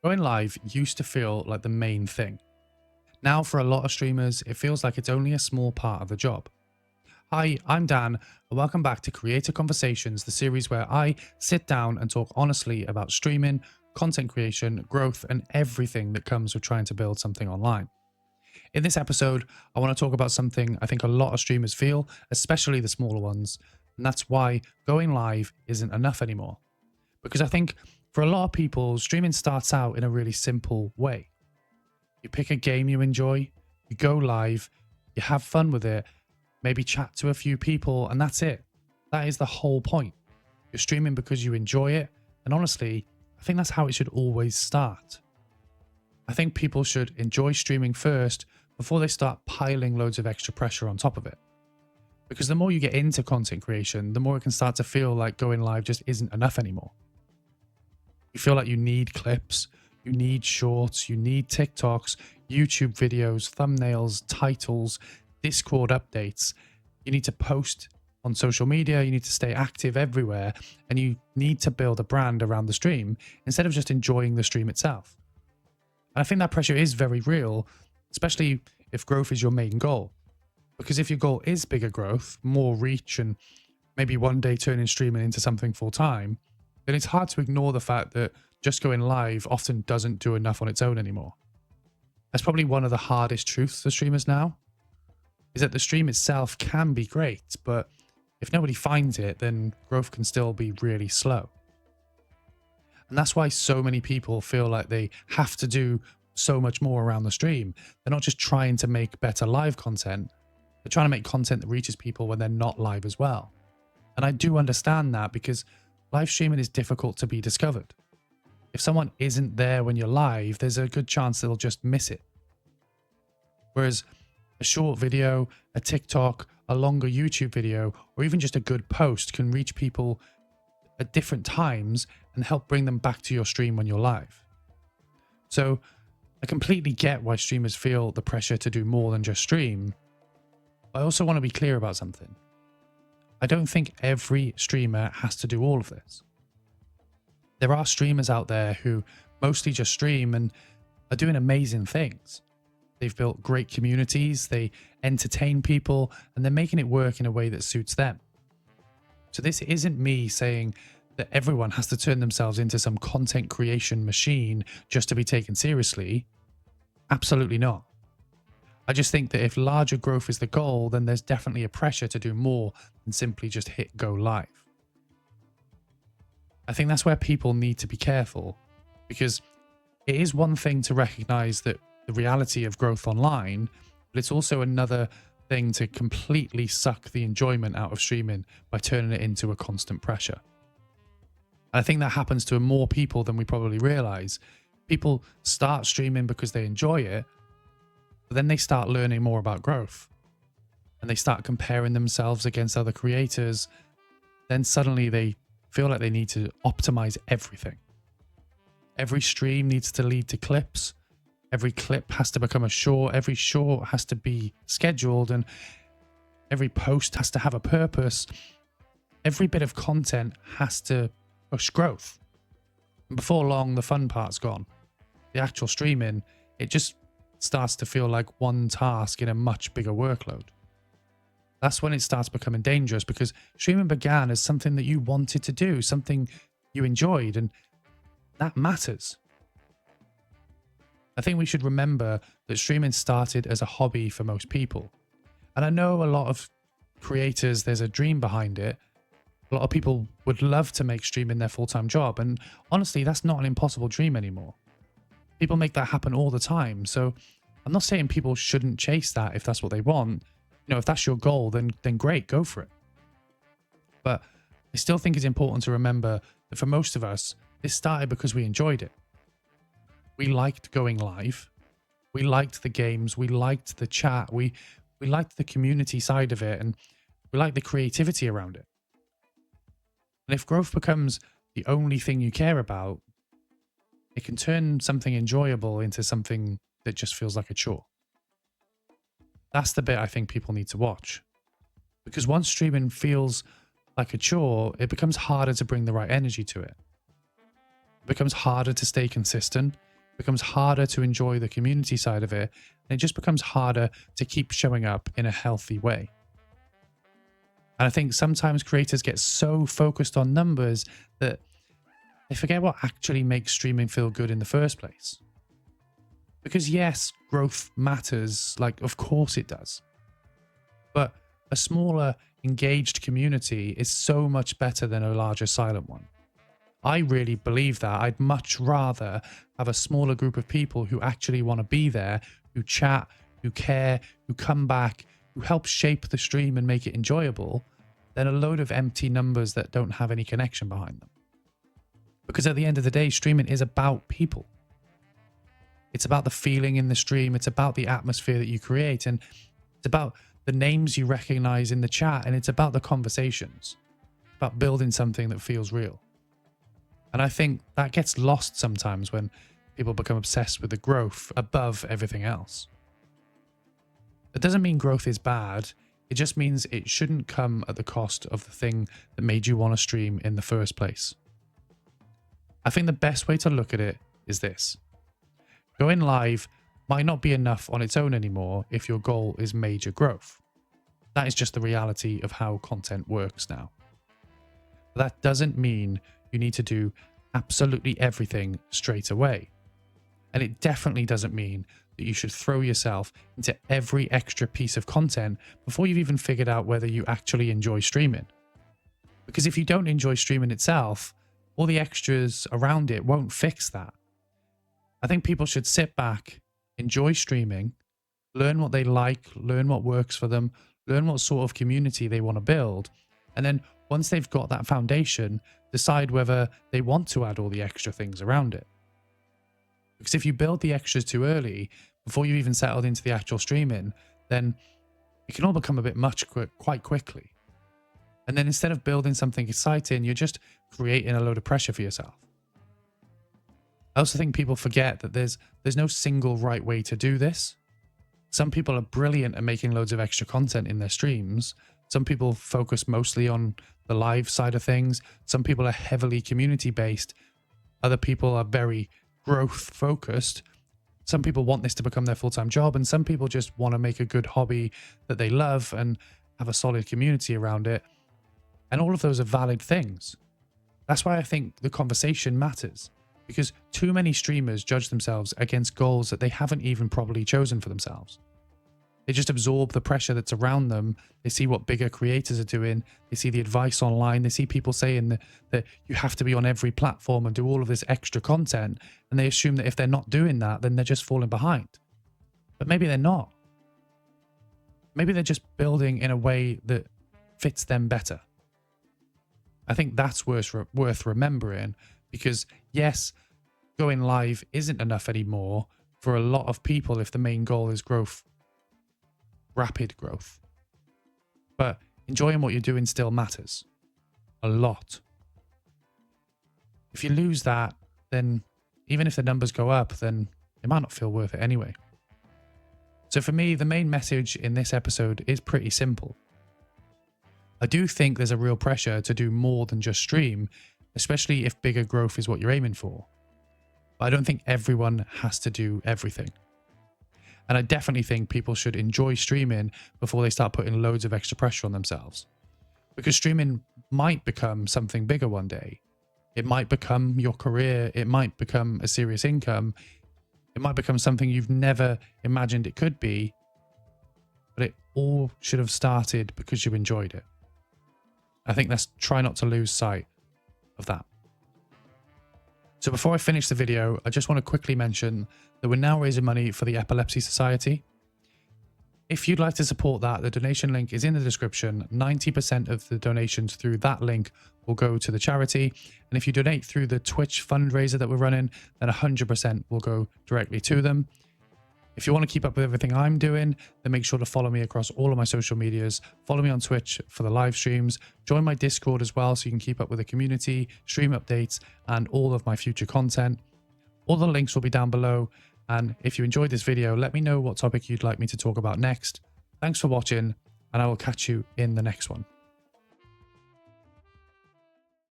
Going live used to feel like the main thing. Now, for a lot of streamers, it feels like it's only a small part of the job. Hi, I'm Dan, and welcome back to Creator Conversations, the series where I sit down and talk honestly about streaming, content creation, growth, and everything that comes with trying to build something online. In this episode, I want to talk about something I think a lot of streamers feel, especially the smaller ones, and that's why going live isn't enough anymore. Because I think for a lot of people, streaming starts out in a really simple way. You pick a game you enjoy, you go live, you have fun with it, maybe chat to a few people, and that's it. That is the whole point. You're streaming because you enjoy it, and honestly, I think that's how it should always start. I think people should enjoy streaming first before they start piling loads of extra pressure on top of it. Because the more you get into content creation, the more it can start to feel like going live just isn't enough anymore. You feel like you need clips, you need shorts, you need TikToks, YouTube videos, thumbnails, titles, Discord updates. You need to post on social media, you need to stay active everywhere, and you need to build a brand around the stream instead of just enjoying the stream itself. And I think that pressure is very real, especially if growth is your main goal. Because if your goal is bigger growth, more reach, and maybe one day turning streaming into something full time, then it's hard to ignore the fact that just going live often doesn't do enough on its own anymore. That's probably one of the hardest truths for streamers now, is that the stream itself can be great, but if nobody finds it, then growth can still be really slow. And that's why so many people feel like they have to do so much more around the stream. They're not just trying to make better live content, they're trying to make content that reaches people when they're not live as well. And I do understand that because live streaming is difficult to be discovered. If someone isn't there when you're live, there's a good chance they'll just miss it. Whereas a short video, a TikTok, a longer YouTube video, or even just a good post can reach people at different times and help bring them back to your stream when you're live. So I completely get why streamers feel the pressure to do more than just stream. But I also want to be clear about something. I don't think every streamer has to do all of this. There are streamers out there who mostly just stream and are doing amazing things. They've built great communities, they entertain people, and they're making it work in a way that suits them. So this isn't me saying that everyone has to turn themselves into some content creation machine just to be taken seriously. Absolutely not. I just think that if larger growth is the goal, then there's definitely a pressure to do more than simply just hit go live. I think that's where people need to be careful, because it is one thing to recognize that the reality of growth online, but it's also another thing to completely suck the enjoyment out of streaming by turning it into a constant pressure. And I think that happens to more people than we probably realize. People start streaming because they enjoy it, but then they start learning more about growth and they start comparing themselves against other creators. Then suddenly they feel like they need to optimize everything. Every stream needs to lead to clips. Every clip has to become a short. Every short has to be scheduled, and every post has to have a purpose. Every bit of content has to push growth. And before long, the fun part's gone. The actual streaming, it just starts to feel like one task in a much bigger workload. That's when it starts becoming dangerous, because streaming began as something that you wanted to do, something you enjoyed, and that matters. I think we should remember that streaming started as a hobby for most people. And I know a lot of creators, there's a dream behind it. A lot of people would love to make streaming their full-time job. And honestly, that's not an impossible dream anymore. People make that happen all the time. So I'm not saying people shouldn't chase that if that's what they want. You know, if that's your goal, then great, go for it. But I still think it's important to remember that for most of us, this started because we enjoyed it. We liked going live. We liked the games. We liked the chat. We liked the community side of it, and we liked the creativity around it. And if growth becomes the only thing you care about, it can turn something enjoyable into something that just feels like a chore. That's the bit I think people need to watch. Because once streaming feels like a chore, it becomes harder to bring the right energy to it. It becomes harder to stay consistent. becomes harder to enjoy the community side of it, and it just becomes harder to keep showing up in a healthy way. And I think sometimes creators get so focused on numbers that they forget what actually makes streaming feel good in the first place. Because yes, growth matters, like of course it does. But a smaller, engaged community is so much better than a larger silent one. I really believe that. I'd much rather have a smaller group of people who actually want to be there, who chat, who care, who come back, who help shape the stream and make it enjoyable, than a load of empty numbers that don't have any connection behind them. Because at the end of the day, streaming is about people. It's about the feeling in the stream. It's about the atmosphere that you create. And it's about the names you recognize in the chat. And it's about the conversations. It's about building something that feels real. And I think that gets lost sometimes when people become obsessed with the growth above everything else. That doesn't mean growth is bad. It just means it shouldn't come at the cost of the thing that made you want to stream in the first place. I think the best way to look at it is this. Going live might not be enough on its own anymore if your goal is major growth. That is just the reality of how content works now. But that doesn't mean you need to do absolutely everything straight away. And it definitely doesn't mean that you should throw yourself into every extra piece of content before you've even figured out whether you actually enjoy streaming. Because if you don't enjoy streaming itself, all the extras around it won't fix that. I think people should sit back, enjoy streaming, learn what they like, learn what works for them, learn what sort of community they want to build, and then once they've got that foundation, decide whether they want to add all the extra things around it. Because if you build the extras too early, before you've even settled into the actual streaming, then it can all become a bit much quite quickly. And then instead of building something exciting, you're just creating a load of pressure for yourself. I also think people forget that there's no single right way to do this. Some people are brilliant at making loads of extra content in their streams. Some people focus mostly on the live side of things. Some people are heavily community based. Other people are very growth focused. Some people want this to become their full-time job, and some people just want to make a good hobby that they love and have a solid community around it. And all of those are valid things. That's why I think the conversation matters, because too many streamers judge themselves against goals that they haven't even probably chosen for themselves. They just absorb the pressure that's around them. They see what bigger creators are doing. They see the advice online. They see people saying that you have to be on every platform and do all of this extra content. And they assume that if they're not doing that, then they're just falling behind. But maybe they're not. Maybe they're just building in a way that fits them better. I think that's worth remembering, because yes, going live isn't enough anymore for a lot of people if the main goal is growth. Rapid growth. But enjoying what you're doing still matters a lot. If you lose that, then even if the numbers go up, then it might not feel worth it anyway. So for me, the main message in this episode is pretty simple. I do think there's a real pressure to do more than just stream, especially if bigger growth is what you're aiming for. But I don't think everyone has to do everything. And I definitely think people should enjoy streaming before they start putting loads of extra pressure on themselves. Because streaming might become something bigger one day. It might become your career. It might become a serious income. It might become something you've never imagined it could be. But it all should have started because you enjoyed it. I think let's try not to lose sight of that. So before I finish the video, I just want to quickly mention that we're now raising money for the Epilepsy Society. If you'd like to support that, the donation link is in the description. 90% of the donations through that link will go to the charity. And if you donate through the Twitch fundraiser that we're running, then 100% will go directly to them. If you want to keep up with everything I'm doing, then make sure to follow me across all of my social medias. Follow me on Twitch for the live streams. Join my Discord as well so you can keep up with the community, stream updates, and all of my future content. All the links will be down below. And if you enjoyed this video, let me know what topic you'd like me to talk about next. Thanks for watching, and I will catch you in the next one.